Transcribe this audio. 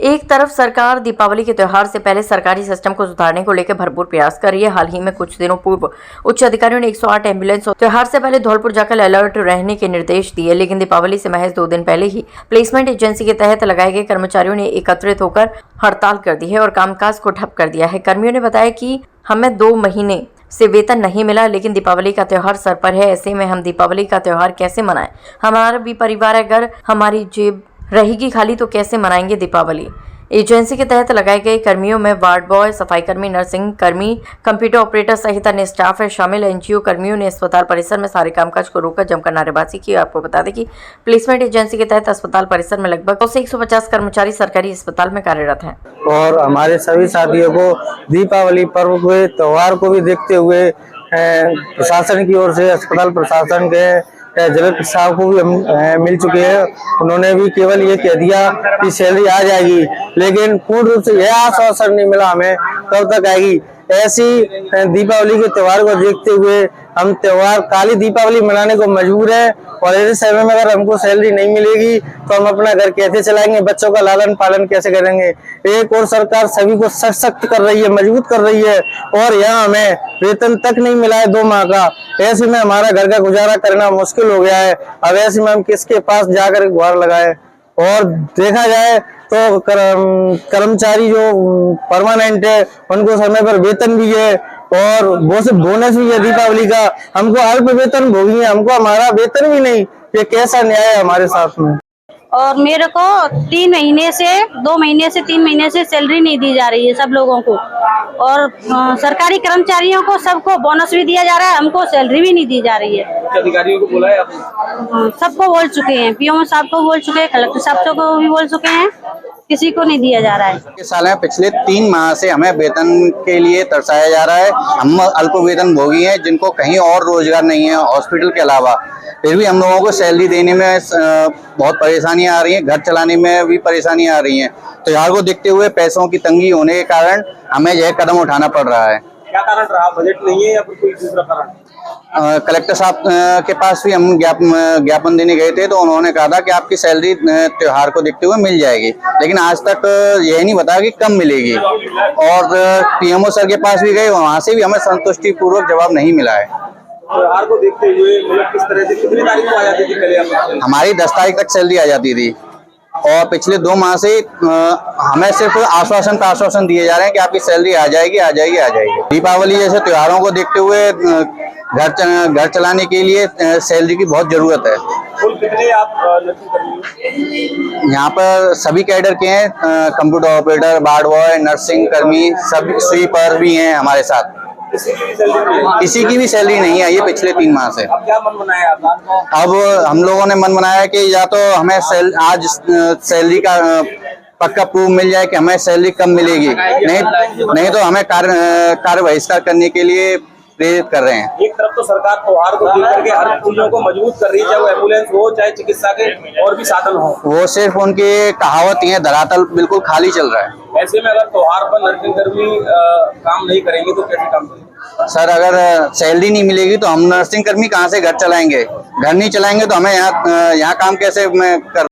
एक तरफ सरकार दीपावली के त्योहार से पहले सरकारी सिस्टम को सुधारने को लेकर भरपूर प्रयास कर रही है। हाल ही में कुछ दिनों पूर्व उच्च अधिकारियों ने 108 एम्बुलेंस त्योहार से पहले धौलपुर जाकर अलर्ट रहने के निर्देश दिए, लेकिन दीपावली से महज 2 दिन पहले ही प्लेसमेंट एजेंसी के तहत लगाए गए कर्मचारियों ने एकत्रित होकर हड़ताल कर दी है और कामकाज को ठप कर दिया है। कर्मियों ने बताया कि हमें 2 महीने से वेतन नहीं मिला, लेकिन दीपावली का त्योहार सर पर है। ऐसे में हम दीपावली का त्योहार कैसे मनाएं? हमारा भी परिवार है, अगर हमारी जेब रहेगी खाली तो कैसे मनाएंगे दीपावली? एजेंसी के तहत लगाए गए कर्मियों में वार्ड बॉय, सफाई कर्मी, नर्सिंग कर्मी, कंप्यूटर ऑपरेटर सहित अन्य स्टाफ है शामिल। एनजीओ कर्मियों ने अस्पताल परिसर में सारे कामकाज को रोककर जमकर नारेबाजी की। आपको बता दें कि प्लेसमेंट एजेंसी के तहत अस्पताल परिसर में लगभग 100 से 150 कर्मचारी सरकारी अस्पताल में कार्यरत हैं। और हमारे सभी साथियों को दीपावली पर्व के त्योहार को भी देखते हुए प्रशासन की ओर से, अस्पताल प्रशासन के जगत साहब को भी हम मिल चुके हैं। उन्होंने भी केवल ये कह दिया कि सैलरी आ जाएगी, लेकिन पूर्ण रूप से यह आश्वासन नहीं मिला हमें कब तक आएगी। ऐसी दीपावली के त्योहार को देखते हुए हम त्योहार काली दीपावली मनाने को मजबूर हैं और ऐसे समय में अगर हमको सैलरी नहीं मिलेगी तो हम अपना घर कैसे चलाएंगे, बच्चों का लालन पालन कैसे करेंगे। एक और सरकार सभी को सशक्त कर रही है, मजबूत कर रही है और यहाँ हमें वेतन तक नहीं मिला है 2 माह का। ऐसे में हमारा घर का गुजारा करना मुश्किल हो गया है। अब ऐसे में हम किसके पास जाकर गुहार लगाए? और देखा जाए तो कर्मचारी जो परमानेंट है उनको समय पर वेतन भी है और वो से बोनस भी है दीपावली का। हमको अल्प वेतन भोगी है, हमको हमारा वेतन भी नहीं। ये कैसा न्याय है हमारे साथ में? और मेरे को 3 महीने से 2 महीने से 3 महीने से सैलरी नहीं दी जा रही है सब लोगों को। और सरकारी कर्मचारियों को सबको बोनस भी दिया जा रहा है, हमको सैलरी भी नहीं दी जा रही है। अधिकारियों को बोला है आपने? सबको बोल चुके हैं, पीओ साहब को बोल चुके हैं, कलेक्टर साहब को भी बोल चुके हैं, किसी को नहीं दिया जा रहा है। इस साल में पिछले 3 माह से हमें वेतन के लिए तरसाया जा रहा है। हम अल्प वेतन भोगी हैं जिनको कहीं और रोजगार नहीं है हॉस्पिटल के अलावा, फिर भी हम लोगों को सैलरी देने में बहुत परेशानियां आ रही हैं, घर चलाने में भी परेशानियां आ रही हैं। तो यहाँ को देखते हुए पैसों की तंगी होने के कारण हमें यह कदम उठाना पड़ रहा है। क्या कारण रहा? बजट नहीं है या फिर कोई दूसरा कारण? कलेक्टर साहब के पास भी हम ज्ञापन देने गए थे तो उन्होंने कहा था कि आपकी सैलरी त्योहार को देखते हुए मिल जाएगी, लेकिन आज तक यह नहीं बताया कि कब मिलेगी। और पीएमओ सर के पास भी गए, वहां से भी हमें संतुष्टि पूर्वक जवाब नहीं मिला है। त्योहार को देखते हुए मतलब किस तरह से, कितनी तारीख को आ जाती थी पहले? हमारी 10 तारीख तक सैलरी आ जाती थी और पिछले 2 माह से हमें सिर्फ आश्वासन पर आश्वासन दिए जा रहे हैं कि आपकी सैलरी आ जाएगी, आ जाएगी, आ जाएगी। दीपावली जैसे त्योहारों को देखते हुए घर चलाने के लिए सैलरी की बहुत जरूरत है। कितने आप यहाँ पर सभी कैडर के हैं, computer operator, ward boy, nursing कर्मी, सभी स्वीपर भी हैं हमारे साथ। किसी की भी सैलरी नहीं आई है पिछले 3 माह से। अब क्या मन बनाया आपने? अब हम लोगों ने मन बनाया कि या तो हमें आज सैलरी का पक्का प्रूफ मिल जाए कि हमें सैलरी कब मिलेगी, नहीं तो हमें कार्य बहिष्कार करने के लिए प्रेरित कर रहे हैं। एक तरफ तो सरकार त्योहार को देख करके हर चीजों को मजबूत कर रही है, चाहे वो एम्बुलेंस हो, चाहे चिकित्सा के और भी साधन हो। वो सिर्फ उनकी कहावत ही है, धरातल बिल्कुल खाली चल रहा है। ऐसे में अगर त्योहार पर नर्सिंग कर्मी काम नहीं करेंगे तो कैसे काम करेंगे? सर, अगर सैलरी नहीं मिलेगी तो हम नर्सिंग कर्मी कहाँ से घर चलाएंगे? घर नहीं चलाएंगे तो हमें यहाँ काम कैसे कर